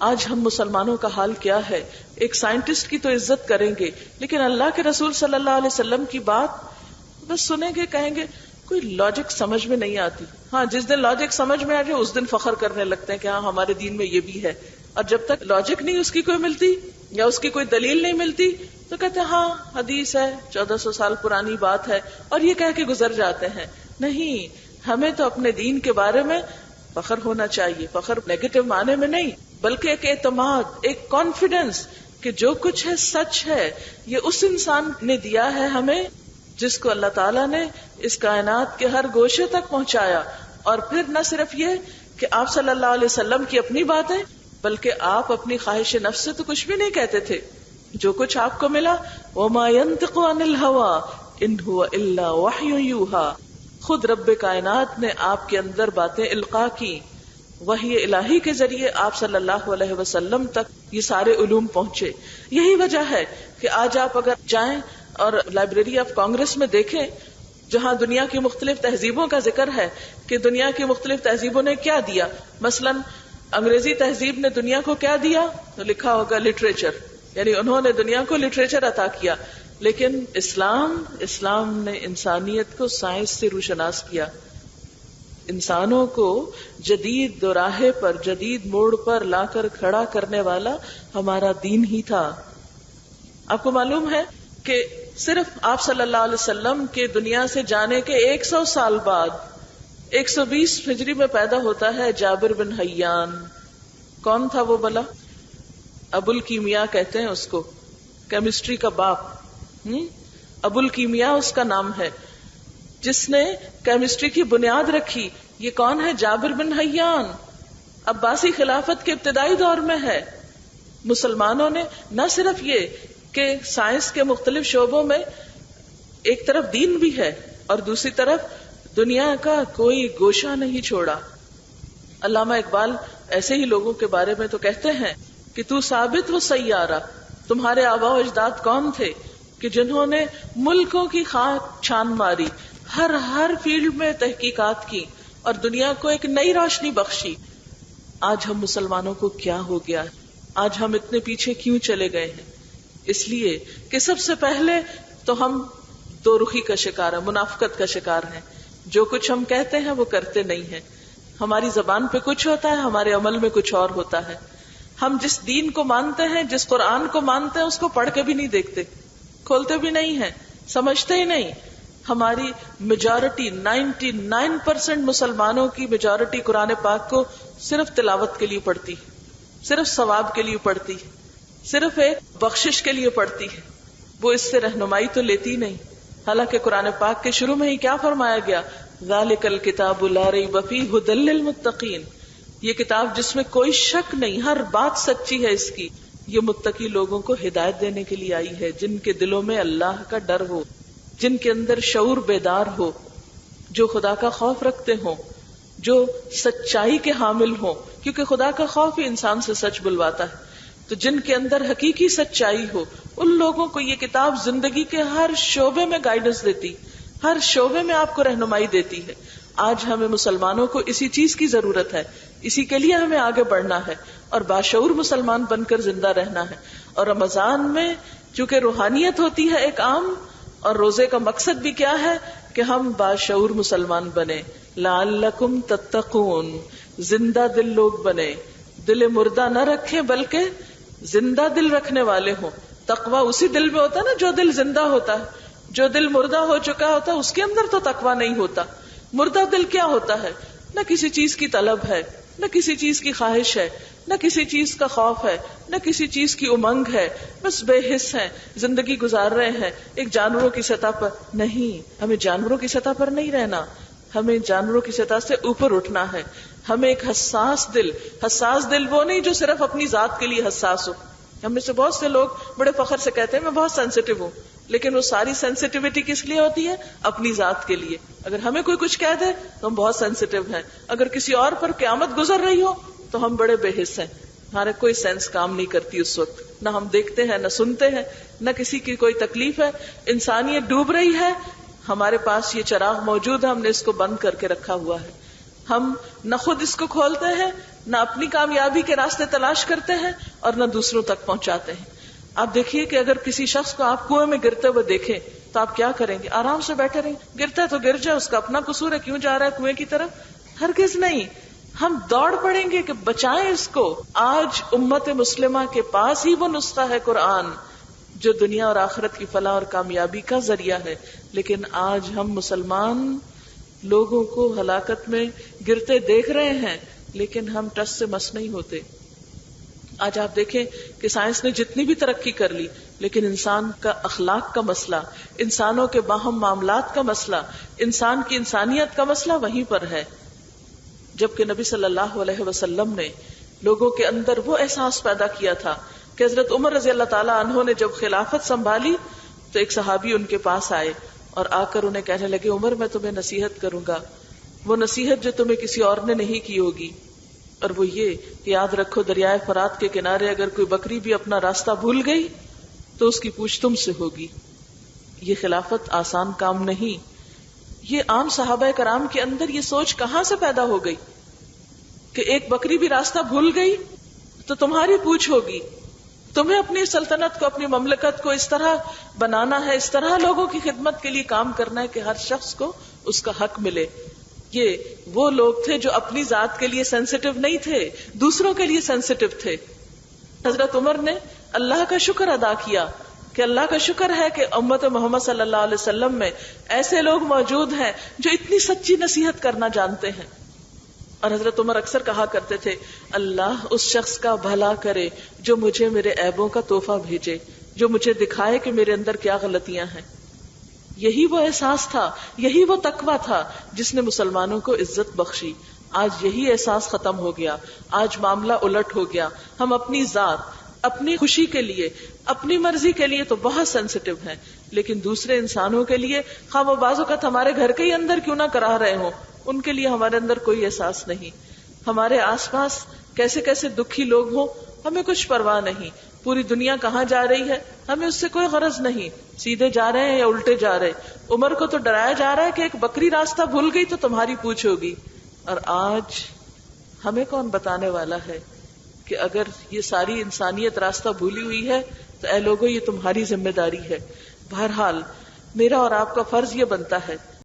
آج ہم مسلمانوں کا حال کیا ہے؟ ایک سائنٹسٹ کی تو عزت کریں گے، لیکن اللہ کے رسول صلی اللہ علیہ وسلم کی بات بس سنیں گے، کہیں گے کوئی لاجک سمجھ میں نہیں آتی. ہاں، جس دن لاجک سمجھ میں آ جائے اس دن فخر کرنے لگتے ہیں کہ ہاں ہمارے دین میں یہ بھی ہے. اور جب تک لاجک نہیں اس کی کوئی ملتی یا اس کی کوئی دلیل نہیں ملتی تو کہتے ہیں ہاں حدیث ہے، 1400 سال پرانی بات ہے، اور یہ کہہ کے گزر جاتے ہیں. نہیں، ہمیں تو اپنے دین کے بارے میں فخر ہونا چاہیے. فخر نیگیٹو معنی میں نہیں، بلکہ ایک اعتماد، ایک کانفیڈنس کہ جو کچھ ہے سچ ہے. یہ اس انسان نے دیا ہے ہمیں جس کو اللہ تعالیٰ نے اس کائنات کے ہر گوشے تک پہنچایا. اور پھر نہ صرف یہ کہ آپ صلی اللہ علیہ وسلم کی اپنی باتیں، بلکہ آپ اپنی خواہش نفس سے تو کچھ بھی نہیں کہتے تھے. جو کچھ آپ کو ملا وَمَا يَنْطِقُ عَنِ الْهَوَىٰ إِنْ هُوَ إِلَّا وَحْيٌ يُوحَىٰ. خود رب کائنات نے آپ کے اندر باتیں القاء کی، وحی الہی کے ذریعے آپ صلی اللہ علیہ وسلم تک یہ سارے علوم پہنچے. یہی وجہ ہے کہ آج آپ اگر جائیں اور لائبریری آف کانگریس میں دیکھیں جہاں دنیا کی مختلف تہذیبوں کا ذکر ہے کہ دنیا کی مختلف تہذیبوں نے کیا دیا. مثلا انگریزی تہذیب نے دنیا کو کیا دیا تو لکھا ہوگا لٹریچر، یعنی انہوں نے دنیا کو لٹریچر عطا کیا. لیکن اسلام نے انسانیت کو سائنس سے روشناس کیا. انسانوں کو جدید دوراہے پر، جدید موڑ پر لا کر کھڑا کرنے والا ہمارا دین ہی تھا. آپ کو معلوم ہے کہ صرف آپ صلی اللہ علیہ وسلم کے دنیا سے جانے کے 100 سال بعد 120 ہجری میں پیدا ہوتا ہے جابر بن حیان. کون تھا وہ بلا؟ ابو الکیمیا کہتے ہیں اس کو، کیمسٹری کا باپ. ابو الکیمیا اس کا نام ہے، جس نے کیمسٹری کی بنیاد رکھی. یہ کون ہے؟ جابر بن حیان. عباسی خلافت کے ابتدائی دور میں ہے. مسلمانوں نے نہ صرف یہ کہ سائنس کے مختلف شعبوں میں ایک طرف دین بھی ہے اور دوسری طرف دنیا کا کوئی گوشہ نہیں چھوڑا. علامہ اقبال ایسے ہی لوگوں کے بارے میں تو کہتے ہیں کہ تو ثابت و سیارہ، تمہارے آباء و اجداد کون تھے کہ جنہوں نے ملکوں کی خاک چھان ماری، ہر فیلڈ میں تحقیقات کی اور دنیا کو ایک نئی روشنی بخشی. آج ہم مسلمانوں کو کیا ہو گیا؟ آج ہم اتنے پیچھے کیوں چلے گئے ہیں؟ اس لیے کہ سب سے پہلے تو ہم دو رخی کا شکار ہیں، منافقت کا شکار ہیں. جو کچھ ہم کہتے ہیں وہ کرتے نہیں ہیں. ہماری زبان پہ کچھ ہوتا ہے، ہمارے عمل میں کچھ اور ہوتا ہے. ہم جس دین کو مانتے ہیں، جس قرآن کو مانتے ہیں، اس کو پڑھ کے بھی نہیں دیکھتے، کھولتے بھی نہیں ہیں، سمجھتے ہی نہیں. ہماری میجورٹی 99% مسلمانوں کی میجورٹی قرآن پاک کو صرف تلاوت کے لیے پڑھتی، صرف ثواب کے لیے پڑھتی، صرف ایک بخشش کے لیے پڑھتی ہے. وہ اس سے رہنمائی تو لیتی نہیں. حالانکہ قرآن پاک کے شروع میں ہی کیا فرمایا گیا؟ ذالک الکتاب لا ریب فیہ ھدی للمتقین. یہ کتاب جس میں کوئی شک نہیں، ہر بات سچی ہے اس کی، یہ متقی لوگوں کو ہدایت دینے کے لیے آئی ہے، جن کے دلوں میں اللہ کا ڈر ہو، جن کے اندر شعور بیدار ہو، جو خدا کا خوف رکھتے ہوں، جو سچائی کے حامل ہوں، کیونکہ خدا کا خوف ہی انسان سے سچ بلواتا ہے. تو جن کے اندر حقیقی سچائی ہو، ان لوگوں کو یہ کتاب زندگی کے ہر شعبے میں گائیڈنس دیتی، ہر شعبے میں آپ کو رہنمائی دیتی ہے. آج ہمیں مسلمانوں کو اسی چیز کی ضرورت ہے، اسی کے لیے ہمیں آگے بڑھنا ہے اور باشعور مسلمان بن کر زندہ رہنا ہے. اور رمضان میں چونکہ روحانیت ہوتی ہے ایک عام، اور روزے کا مقصد بھی کیا ہے کہ ہم باشعور مسلمان بنے. لعلکم تتقون، زندہ دل لوگ بنے، دل مردہ نہ رکھیں بلکہ زندہ دل رکھنے والے ہوں. تقوی اسی دل میں ہوتا ہے نا جو دل زندہ ہوتا ہے. جو دل مردہ ہو چکا ہوتا ہے اس کے اندر تو تقوی نہیں ہوتا. مردہ دل کیا ہوتا ہے؟ نہ کسی چیز کی طلب ہے، نہ کسی چیز کی خواہش ہے، نہ کسی چیز کا خوف ہے، نہ کسی چیز کی امنگ ہے. بس بے حس ہیں، زندگی گزار رہے ہیں ایک جانوروں کی سطح پر. نہیں، ہمیں جانوروں کی سطح پر نہیں رہنا، ہمیں جانوروں کی سطح سے اوپر اٹھنا ہے. ہمیں ایک حساس دل وہ نہیں جو صرف اپنی ذات کے لیے حساس ہو. ہم میں سے بہت سے لوگ بڑے فخر سے کہتے ہیں میں بہت سینسیٹیو ہوں، لیکن وہ ساری سینسیٹیوٹی کس لیے ہوتی ہے؟ اپنی ذات کے لیے. اگر ہمیں کوئی کچھ کہہ دے تو ہم بہت سینسیٹیو ہیں، اگر کسی اور پر قیامت گزر رہی ہو تو ہم بڑے بے حس ہیں. ہمارے کوئی سینس کام نہیں کرتی اس وقت، نہ ہم دیکھتے ہیں، نہ سنتے ہیں، نہ کسی کی کوئی تکلیف ہے. انسانیت ڈوب رہی ہے، ہمارے پاس یہ چراغ موجود ہے، ہم نے اس کو بند کر کے رکھا ہوا ہے. ہم نہ خود اس کو کھولتے ہیں نہ اپنی کامیابی کے راستے تلاش کرتے ہیں اور نہ دوسروں تک پہنچاتے ہیں. آپ دیکھیے کہ اگر کسی شخص کو آپ کنویں میں گرتے ہوئے دیکھیں تو آپ کیا کریں گے؟ آرام سے بیٹھے رہیں. گرتا ہے تو گر جائے، اس کا اپنا قصور ہے، کیوں جا رہا ہے کنویں کی طرف؟ ہرگز نہیں. ہم دوڑ پڑیں گے کہ بچائیں اس کو. آج امت مسلمہ کے پاس ہی وہ نسخہ ہے قرآن جو دنیا اور آخرت کی فلاح اور کامیابی کا ذریعہ ہے. لیکن آج ہم مسلمان لوگوں کو ہلاکت میں گرتے دیکھ رہے ہیں لیکن ہم ٹس سے مس نہیں ہوتے. آج آپ دیکھیں کہ سائنس نے جتنی بھی ترقی کر لی لیکن انسان کا اخلاق کا مسئلہ، انسانوں کے باہم معاملات کا مسئلہ، انسان کی انسانیت کا مسئلہ وہیں پر ہے. جبکہ نبی صلی اللہ علیہ وسلم نے لوگوں کے اندر وہ احساس پیدا کیا تھا کہ حضرت عمر رضی اللہ تعالیٰ عنہ نے جب خلافت سنبھالی تو ایک صحابی ان کے پاس آئے اور آ کر انہیں کہنے لگے، عمر میں تمہیں نصیحت کروں گا، وہ نصیحت جو تمہیں کسی اور نے نہیں کی ہوگی، اور وہ یہ کہ یاد رکھو دریائے فرات کے کنارے اگر کوئی بکری بھی اپنا راستہ بھول گئی تو اس کی پوچھ تم سے ہوگی. یہ خلافت آسان کام نہیں. یہ عام صحابہ کرام کے اندر یہ سوچ کہاں سے پیدا ہو گئی کہ ایک بکری بھی راستہ بھول گئی تو تمہاری پوچھ ہوگی. تمہیں اپنی سلطنت کو، اپنی مملکت کو اس طرح بنانا ہے، اس طرح لوگوں کی خدمت کے لیے کام کرنا ہے کہ ہر شخص کو اس کا حق ملے. یہ وہ لوگ تھے جو اپنی ذات کے لیے سینسیٹیو نہیں تھے، دوسروں کے لیے سینسیٹیو تھے. حضرت عمر نے اللہ کا شکر ادا کیا کہ اللہ کا شکر ہے کہ امت محمد صلی اللہ علیہ وسلم میں ایسے لوگ موجود ہیں جو اتنی سچی نصیحت کرنا جانتے ہیں. اور حضرت عمر اکثر کہا کرتے تھے، اللہ اس شخص کا بھلا کرے جو مجھے میرے عیبوں کا تحفہ بھیجے، جو مجھے دکھائے کہ میرے اندر کیا غلطیاں ہیں. یہی وہ احساس تھا، یہی وہ تقویٰ تھا جس نے مسلمانوں کو عزت بخشی. آج یہی احساس ختم ہو گیا، آج معاملہ الٹ ہو گیا. ہم اپنی ذات، اپنی خوشی کے لیے، اپنی مرضی کے لیے تو بہت سینسیٹیو ہیں، لیکن دوسرے انسانوں کے لیے، خواہ وہ بعض اوقات ہمارے گھر کے ہی اندر کیوں نہ کرا رہے ہوں، ان کے لیے ہمارے اندر کوئی احساس نہیں. ہمارے آس پاس کیسے کیسے دکھی لوگ ہوں، ہمیں کچھ پرواہ نہیں. پوری دنیا کہاں جا رہی ہے ہمیں اس سے کوئی غرض نہیں، سیدھے جا رہے ہیں یا الٹے جا رہے. عمر کو تو ڈرایا جا رہا ہے کہ ایک بکری راستہ بھول گئی تو تمہاری پوچھ ہوگی. اور آج ہمیں کون بتانے والا ہے کہ اگر یہ ساری انسانیت راستہ بھولی ہوئی ہے تو اے لوگو یہ تمہاری ذمہ داری ہے. بہرحال میرا اور آپ کا فرض یہ بنتا ہے